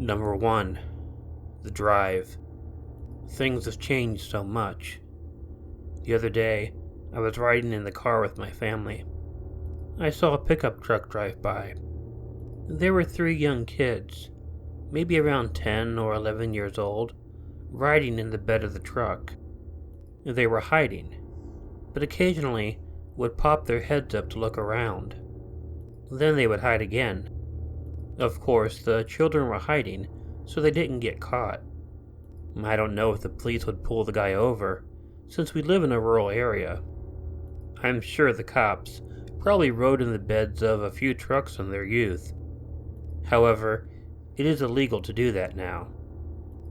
Number 1. The drive. Things have changed so much. The other day, I was riding in the car with my family. I saw a pickup truck drive by. There were 3 young kids, maybe around 10 or 11 years old, riding in the bed of the truck. They were hiding, but occasionally would pop their heads up to look around. Then they would hide again. Of course, the children were hiding, so they didn't get caught. I don't know if the police would pull the guy over, since we live in a rural area. I'm sure the cops probably rode in the beds of a few trucks in their youth. However, it is illegal to do that now.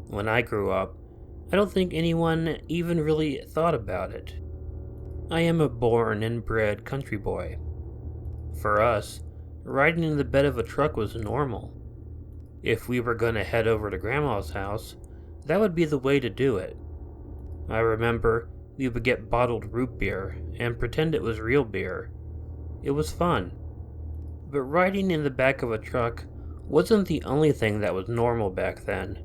When I grew up, I don't think anyone even really thought about it. I am a born and bred country boy. For us, riding in the bed of a truck was normal. If we were going to head over to Grandma's house, that would be the way to do it. I remember we would get bottled root beer and pretend it was real beer. It was fun. But riding in the back of a truck wasn't the only thing that was normal back then.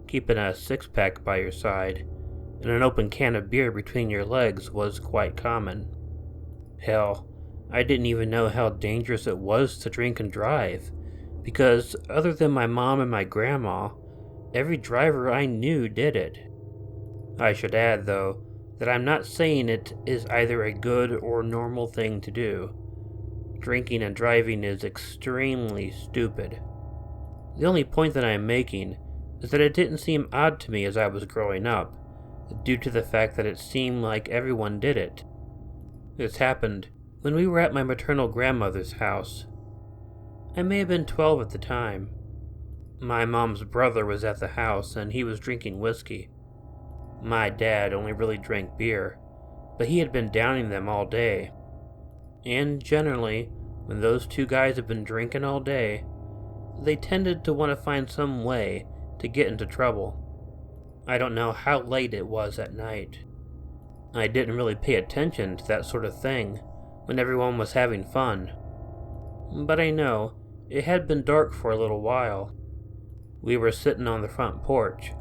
Keeping a 6-pack by your side and an open can of beer between your legs was quite common. Hell, I didn't even know how dangerous it was to drink and drive, because other than my mom and my grandma, every driver I knew did it. I should add, though, that I'm not saying it is either a good or normal thing to do. Drinking and driving is extremely stupid. The only point that I am making is that it didn't seem odd to me as I was growing up, due to the fact that it seemed like everyone did it. This happened when we were at my maternal grandmother's house. I may have been 12 at the time. My mom's brother was at the house and he was drinking whiskey. My dad only really drank beer, but he had been downing them all day. And generally, when those 2 guys have been drinking all day, they tended to want to find some way to get into trouble. I don't know how late it was at night. I didn't really pay attention to that sort of thing when everyone was having fun. But I know it had been dark for a little while. We were sitting on the front porch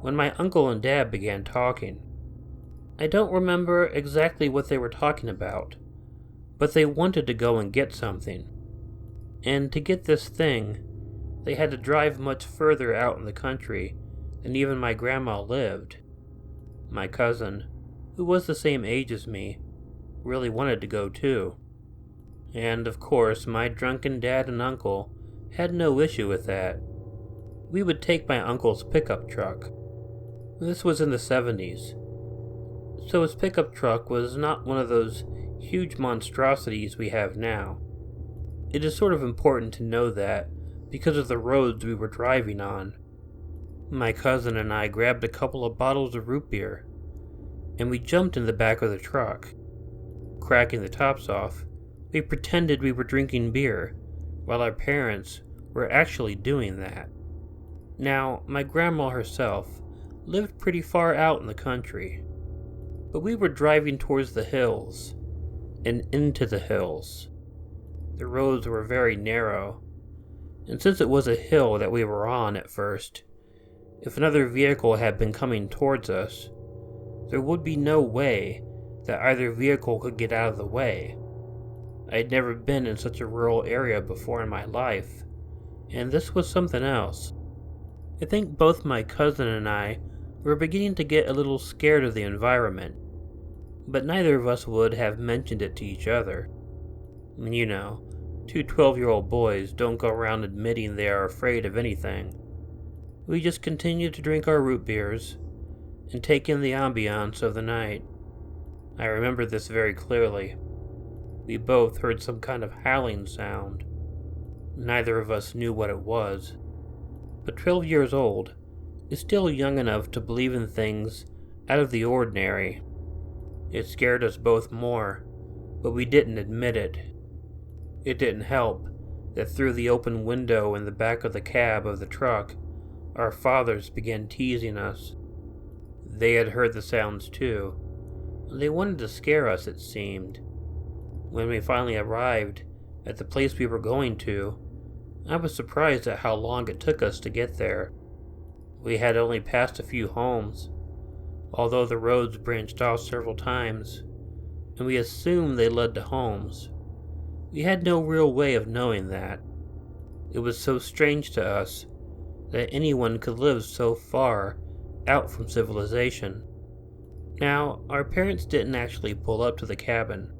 when my uncle and dad began talking. I don't remember exactly what they were talking about, but they wanted to go and get something. And to get this thing, they had to drive much further out in the country than even my grandma lived. My cousin, who was the same age as me, really wanted to go too. And of course, my drunken dad and uncle had no issue with that. We would take my uncle's pickup truck. This was in the 70s. So his pickup truck was not one of those huge monstrosities we have now. It is sort of important to know that because of the roads we were driving on. My cousin and I grabbed a couple of bottles of root beer, and we jumped in the back of the truck. Cracking the tops off, we pretended we were drinking beer, while our parents were actually doing that. Now, my grandma herself lived pretty far out in the country, but we were driving towards the hills, and into the hills. The roads were very narrow, and since it was a hill that we were on at first, if another vehicle had been coming towards us, there would be no way that either vehicle could get out of the way. I had never been in such a rural area before in my life, and this was something else. I think both my cousin and I were beginning to get a little scared of the environment, but neither of us would have mentioned it to each other. You know, 2 12-year-old boys don't go around admitting they are afraid of anything. We just continued to drink our root beers and take in the ambiance of the night. I remember this very clearly. We both heard some kind of howling sound. Neither of us knew what it was, but 12 years old is still young enough to believe in things out of the ordinary. It scared us both more, but we didn't admit it. It didn't help that through the open window in the back of the cab of the truck, our fathers began teasing us. They had heard the sounds too. They wanted to scare us, it seemed. When we finally arrived at the place we were going to, I was surprised at how long it took us to get there. We had only passed a few homes, although the roads branched off several times, and we assumed they led to homes. We had no real way of knowing that. It was so strange to us that anyone could live so far out from civilization. Now, our parents didn't actually pull up to the cabin.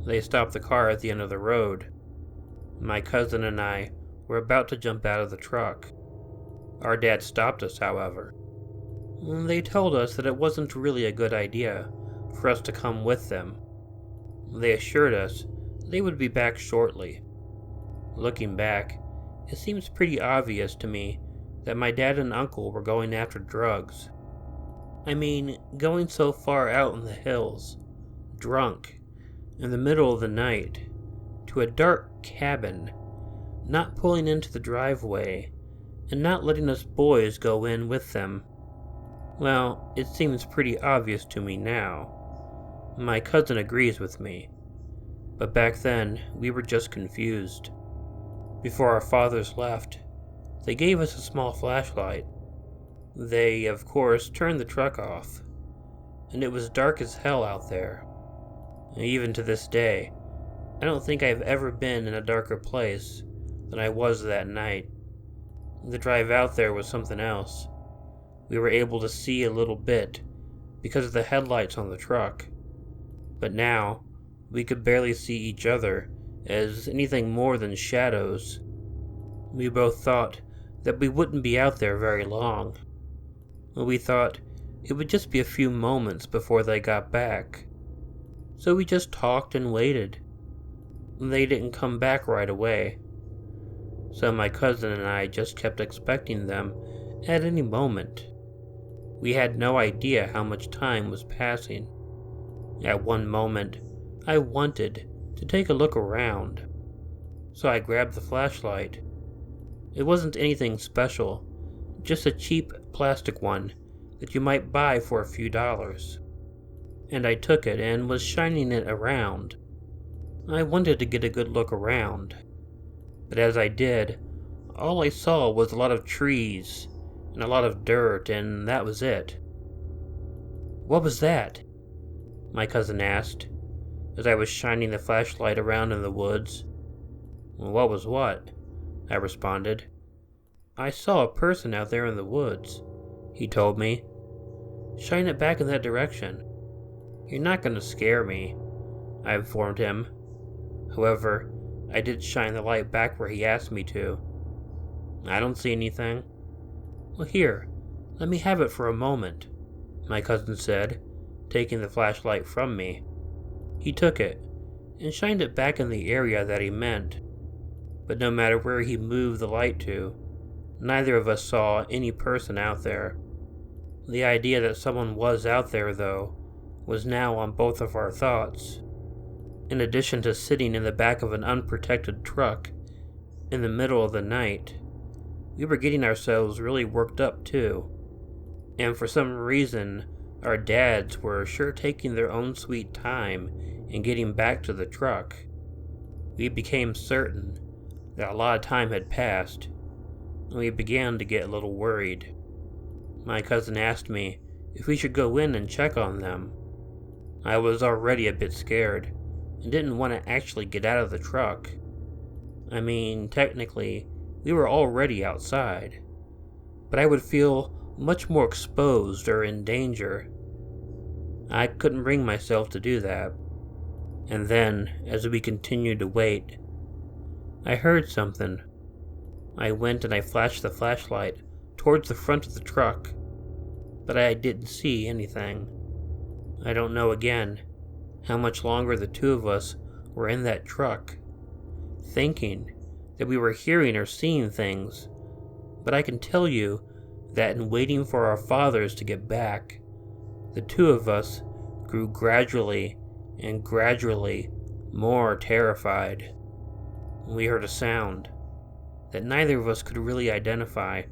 They stopped the car at the end of the road. My cousin and I were about to jump out of the truck. Our dad stopped us, however. They told us that it wasn't really a good idea for us to come with them. They assured us they would be back shortly. Looking back, it seems pretty obvious to me that my dad and uncle were going after drugs. I mean, going so far out in the hills, drunk, in the middle of the night, to a dark cabin, not pulling into the driveway, and not letting us boys go in with them. Well, it seems pretty obvious to me now. My cousin agrees with me. But back then, we were just confused. Before our fathers left, they gave us a small flashlight. They, of course, turned the truck off, and it was dark as hell out there. Even to this day, I don't think I've ever been in a darker place than I was that night. The drive out there was something else. We were able to see a little bit because of the headlights on the truck, but now we could barely see each other as anything more than shadows. We both thought that we wouldn't be out there very long. We thought it would just be a few moments before they got back. So we just talked and waited. They didn't come back right away. So my cousin and I just kept expecting them at any moment. We had no idea how much time was passing. At one moment, I wanted to take a look around, so I grabbed the flashlight. It wasn't anything special, just a cheap plastic one that you might buy for a few dollars. And I took it and was shining it around. I wanted to get a good look around, but as I did, all I saw was a lot of trees and a lot of dirt, and that was it. "What was that?" my cousin asked, as I was shining the flashlight around in the woods. "What was what?" I responded. "I saw a person out there in the woods," he told me. "Shine it back in that direction." "You're not going to scare me," I informed him. However, I did shine the light back where he asked me to. "I don't see anything." "Well, here, let me have it for a moment," my cousin said, taking the flashlight from me. He took it and shined it back in the area that he meant, but no matter where he moved the light to, neither of us saw any person out there. The idea that someone was out there, though, was now on both of our thoughts. In addition to sitting in the back of an unprotected truck in the middle of the night, we were getting ourselves really worked up too. And for some reason, our dads were sure taking their own sweet time in getting back to the truck. We became certain that a lot of time had passed, and we began to get a little worried. My cousin asked me if we should go in and check on them. I was already a bit scared and didn't want to actually get out of the truck. I mean, technically, we were already outside, but I would feel much more exposed or in danger. I couldn't bring myself to do that. And then, as we continued to wait, I heard something. I went and I flashed the flashlight towards the front of the truck, but I didn't see anything. I don't know again how much longer the two of us were in that truck, thinking that we were hearing or seeing things, but I can tell you that in waiting for our fathers to get back, the two of us grew gradually and gradually more terrified. We heard a sound that neither of us could really identify.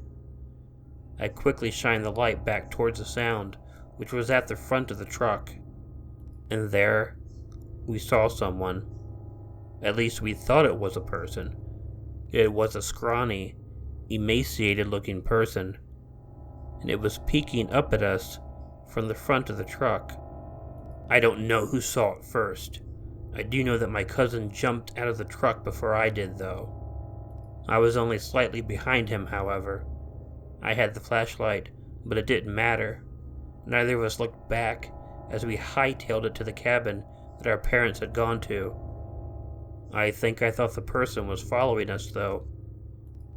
I quickly shined the light back towards the sound, which was at the front of the truck, and there we saw someone. At least we thought it was a person. It was a scrawny, emaciated-looking person, and it was peeking up at us from the front of the truck. I don't know who saw it first. I do know that my cousin jumped out of the truck before I did, though. I was only slightly behind him, however. I had the flashlight, but it didn't matter. Neither of us looked back as we hightailed it to the cabin that our parents had gone to. I think I thought the person was following us, though.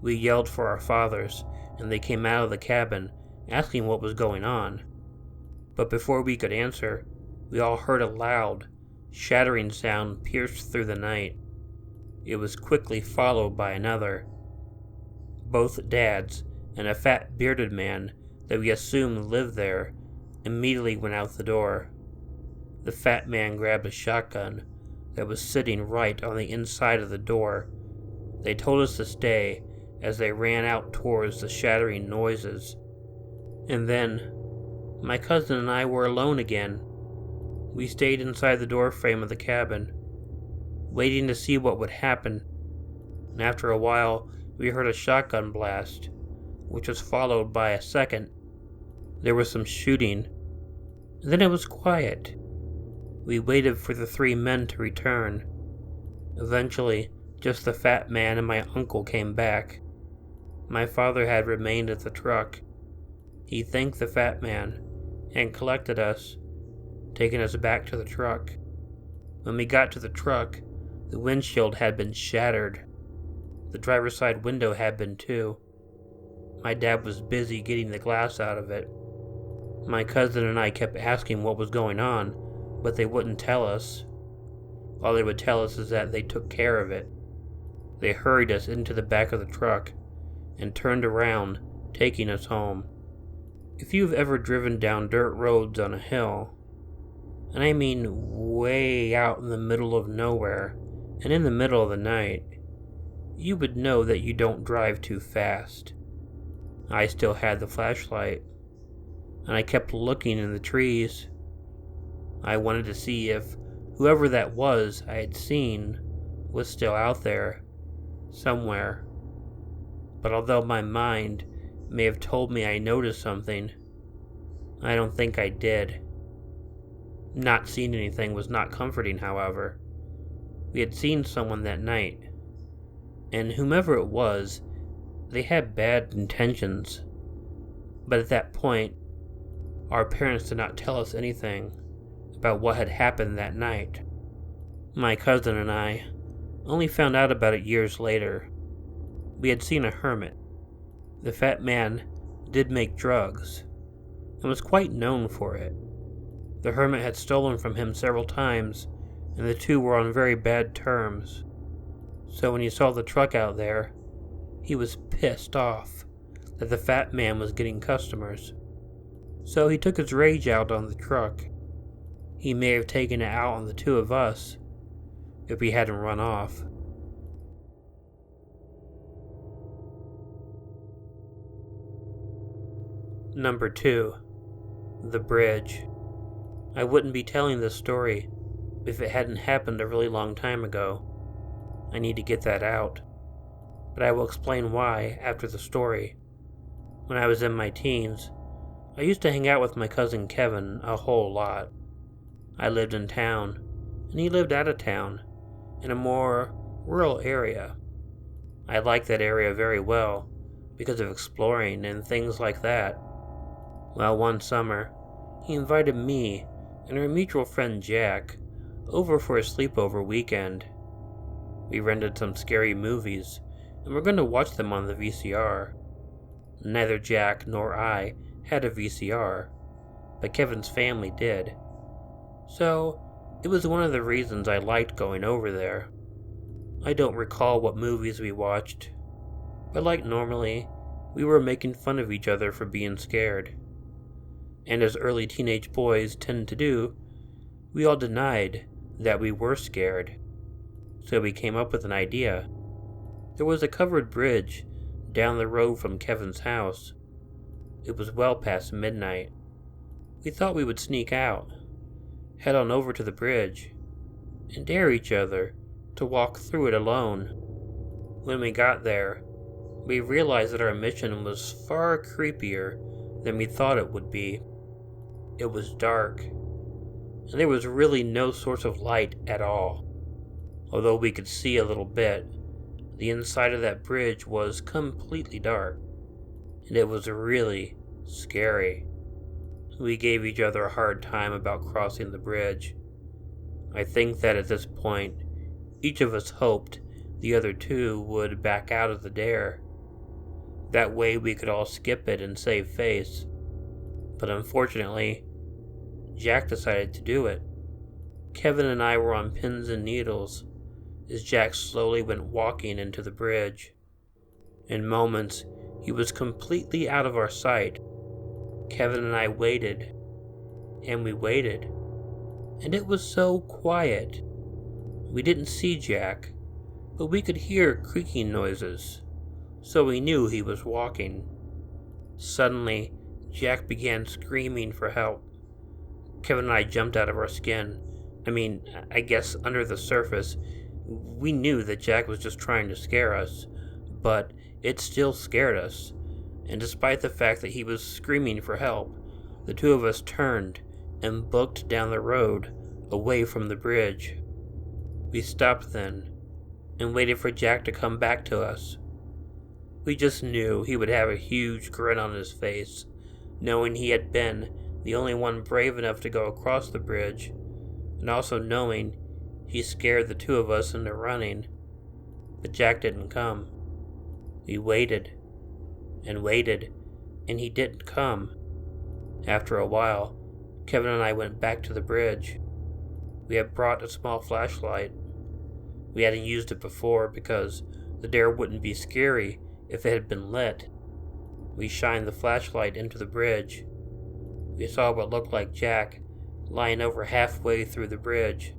We yelled for our fathers, and they came out of the cabin, asking what was going on. But before we could answer, we all heard a loud, shattering sound pierce through the night. It was quickly followed by another. Both dads and a fat bearded man that we assumed lived there immediately went out the door. The fat man grabbed a shotgun that was sitting right on the inside of the door. They told us to stay as they ran out towards the shattering noises. And then, my cousin and I were alone again. We stayed inside the door frame of the cabin, waiting to see what would happen. And after a while, we heard a shotgun blast, which was followed by a second. There was some shooting, and then it was quiet. We waited for the three men to return. Eventually, just the fat man and my uncle came back. My father had remained at the truck. He thanked the fat man and collected us, taking us back to the truck. When we got to the truck, the windshield had been shattered. The driver's side window had been too. My dad was busy getting the glass out of it. My cousin and I kept asking what was going on, but they wouldn't tell us. All they would tell us is that they took care of it. They hurried us into the back of the truck and turned around, taking us home. If you've ever driven down dirt roads on a hill, and I mean way out in the middle of nowhere and in the middle of the night, you would know that you don't drive too fast. I still had the flashlight, and I kept looking in the trees. I wanted to see if whoever that was I had seen was still out there, somewhere. But although my mind may have told me I noticed something, I don't think I did. Not seeing anything was not comforting, however. We had seen someone that night, and whomever it was, they had bad intentions. But at that point, our parents did not tell us anything about what had happened that night. My cousin and I only found out about it years later. We had seen a hermit. The fat man did make drugs, and was quite known for it. The hermit had stolen from him several times, and the two were on very bad terms. So when he saw the truck out there, he was pissed off that the fat man was getting customers. So he took his rage out on the truck. He may have taken it out on the two of us if we hadn't run off. Number 2. The Bridge. I wouldn't be telling this story if it hadn't happened a really long time ago. I need to get that out, but I will explain why after the story. When I was in my teens, I used to hang out with my cousin Kevin a whole lot. I lived in town, and he lived out of town, in a more rural area. I liked that area very well, because of exploring and things like that. Well, one summer, he invited me and our mutual friend Jack over for a sleepover weekend. We rented some scary movies, and we're going to watch them on the VCR. Neither Jack nor I had a VCR, but Kevin's family did. So, it was one of the reasons I liked going over there. I don't recall what movies we watched, but like normally, we were making fun of each other for being scared. And as early teenage boys tend to do, we all denied that we were scared. So we came up with an idea. There was a covered bridge down the road from Kevin's house. It was well past midnight. We thought we would sneak out, head on over to the bridge, and dare each other to walk through it alone. When we got there, we realized that our mission was far creepier than we thought it would be. It was dark, and there was really no source of light at all. Although we could see a little bit, the inside of that bridge was completely dark, and it was really scary. We gave each other a hard time about crossing the bridge. I think that at this point, each of us hoped the other two would back out of the dare. That way we could all skip it and save face. But unfortunately, Jack decided to do it. Kevin and I were on pins and needles as Jack slowly went walking into the bridge. In moments, he was completely out of our sight. Kevin and I waited, and we waited, and it was so quiet. We didn't see Jack, but we could hear creaking noises, so we knew he was walking. Suddenly, Jack began screaming for help. Kevin and I jumped out of our skin. I guess under the surface, we knew that Jack was just trying to scare us, but it still scared us. And despite the fact that he was screaming for help, the two of us turned and booked down the road away from the bridge. We stopped then and waited for Jack to come back to us. We just knew he would have a huge grin on his face, knowing he had been the only one brave enough to go across the bridge, and also knowing he scared the two of us into running. But Jack didn't come. We waited, and he didn't come. After a while, Kevin and I went back to the bridge. We had brought a small flashlight. We hadn't used it before because the dare wouldn't be scary if it had been lit. We shined the flashlight into the bridge. We saw what looked like Jack lying over halfway through the bridge.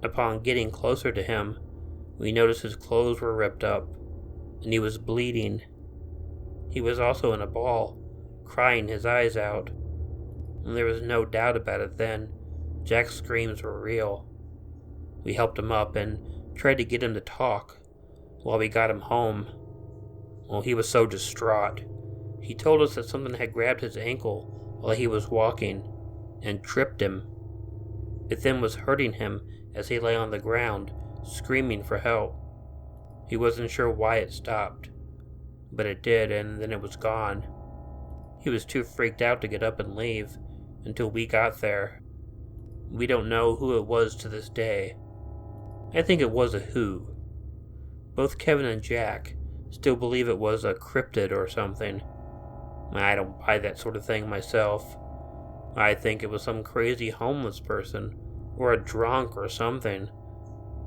Upon getting closer to him, we noticed his clothes were ripped up, and he was bleeding. He was also in a ball, crying his eyes out. And there was no doubt about it then, Jack's screams were real. We helped him up and tried to get him to talk while we got him home. Well, he was so distraught. He told us that something had grabbed his ankle while he was walking and tripped him. It then was hurting him as he lay on the ground, screaming for help. He wasn't sure why it stopped, but it did, and then it was gone. He was too freaked out to get up and leave until we got there. We don't know who it was to this day. I think it was a who. Both Kevin and Jack still believe it was a cryptid or something. I don't buy that sort of thing myself. I think it was some crazy homeless person, or a drunk or something.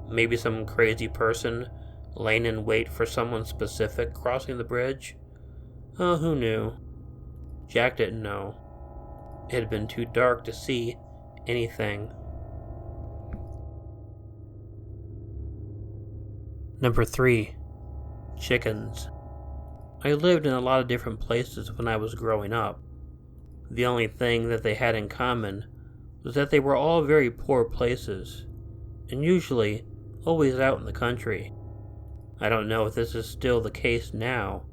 Maybe some crazy person laying in wait for someone specific crossing the bridge. Oh, who knew? Jack didn't know. It had been too dark to see anything. Number 3. Chickens. I lived in a lot of different places when I was growing up. The only thing that they had in common was that they were all very poor places, and usually always out in the country. I don't know if this is still the case now,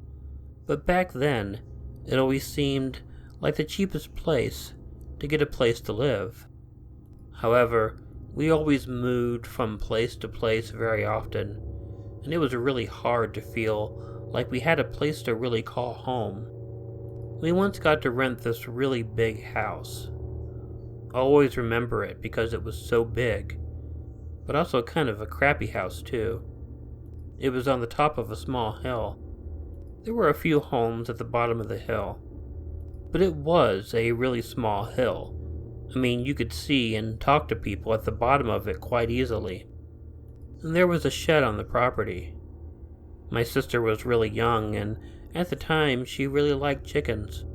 but back then it always seemed like the cheapest place to get a place to live. However, we always moved from place to place very often, and it was really hard to feel like we had a place to really call home. We once got to rent this really big house. I'll always remember it because it was so big, but also kind of a crappy house too. It was on the top of a small hill. There were a few homes at the bottom of the hill, but it was a really small hill. You could see and talk to people at the bottom of it quite easily. And there was a shed on the property. My sister was really young, and at the time she really liked chickens.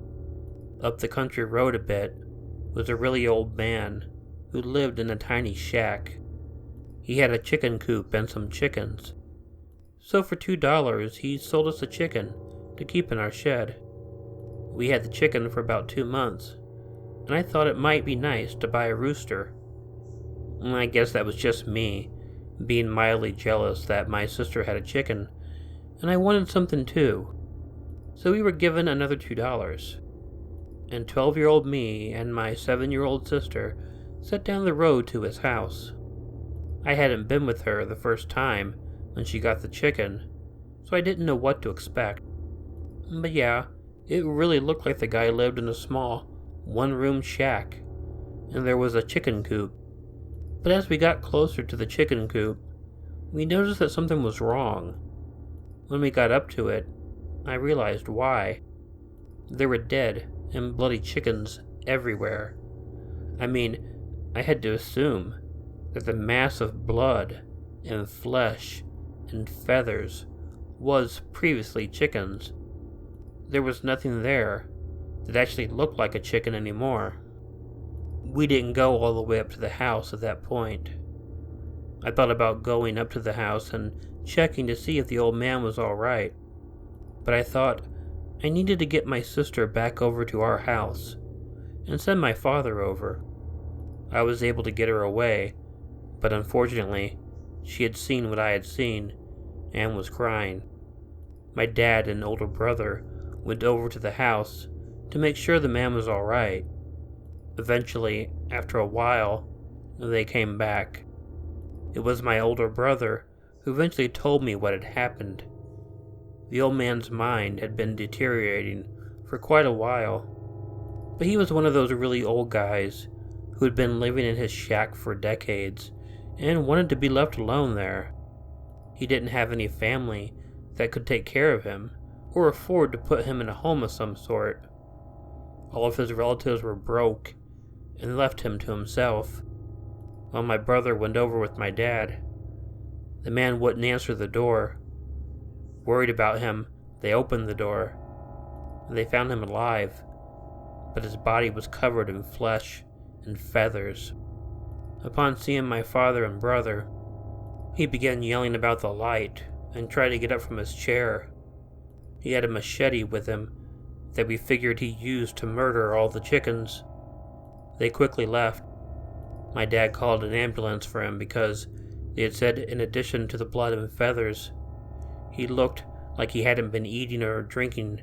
Up the country road a bit was a really old man who lived in a tiny shack. He had a chicken coop and some chickens. So for $2 he sold us a chicken to keep in our shed. We had the chicken for about 2 months, and I thought it might be nice to buy a rooster. I guess that was just me, being mildly jealous that my sister had a chicken and I wanted something too. So we were given another $2, and 12-year-old me and my 7-year-old sister set down the road to his house. I hadn't been with her the first time when she got the chicken, so I didn't know what to expect. But yeah, it really looked like the guy lived in a small, one-room shack, and there was a chicken coop. But as we got closer to the chicken coop, we noticed that something was wrong. When we got up to it, I realized why. There were dead and bloody chickens everywhere. I mean, I had to assume that the mass of blood and flesh and feathers was previously chickens. There was nothing there that actually looked like a chicken anymore. We didn't go all the way up to the house at that point. I thought about going up to the house and checking to see if the old man was all right, but I thought I needed to get my sister back over to our house and send my father over. I was able to get her away, but unfortunately, she had seen what I had seen and was crying. My dad and older brother went over to the house to make sure the man was all right. Eventually, after a while, they came back. It was my older brother who eventually told me what had happened. The old man's mind had been deteriorating for quite a while, but he was one of those really old guys who had been living in his shack for decades and wanted to be left alone there. He didn't have any family that could take care of him or afford to put him in a home of some sort. All of his relatives were broke and left him to himself. While my brother went over with my dad, the man wouldn't answer the door. Worried about him, they opened the door. They found him alive, but his body was covered in flesh and feathers. Upon seeing my father and brother, he began yelling about the light and tried to get up from his chair. He had a machete with him that we figured he used to murder all the chickens. They quickly left. My dad called an ambulance for him because they had said in addition to the blood and feathers, he looked like he hadn't been eating or drinking.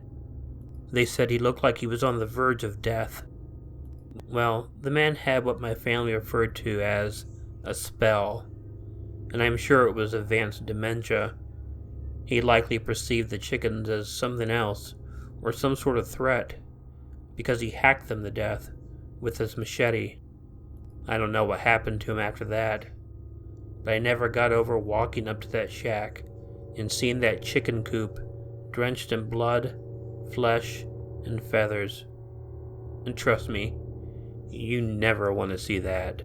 They said he looked like he was on the verge of death. Well, the man had what my family referred to as a spell, and I'm sure it was advanced dementia. He likely perceived the chickens as something else, or some sort of threat, because he hacked them to death with his machete. I don't know what happened to him after that, but I never got over walking up to that shack and seeing that chicken coop drenched in blood, flesh, and feathers. And trust me, you never want to see that.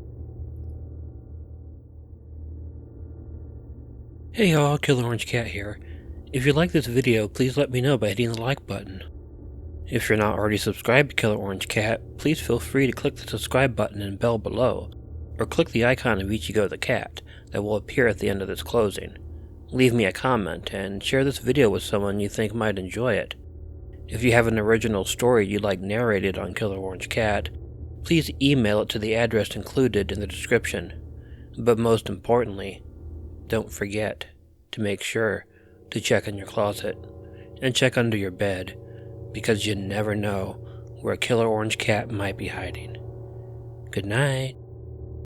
Hey y'all, Killer Orange Cat here. If you like this video, please let me know by hitting the like button. If you're not already subscribed to Killer Orange Cat, please feel free to click the subscribe button and bell below, or click the icon of Ichigo the cat that will appear at the end of this closing. Leave me a comment, and share this video with someone you think might enjoy it. If you have an original story you'd like narrated on Killer Orange Cat, please email it to the address included in the description. But most importantly, don't forget to make sure to check in your closet and check under your bed, because you never know where Killer Orange Cat might be hiding. Good night.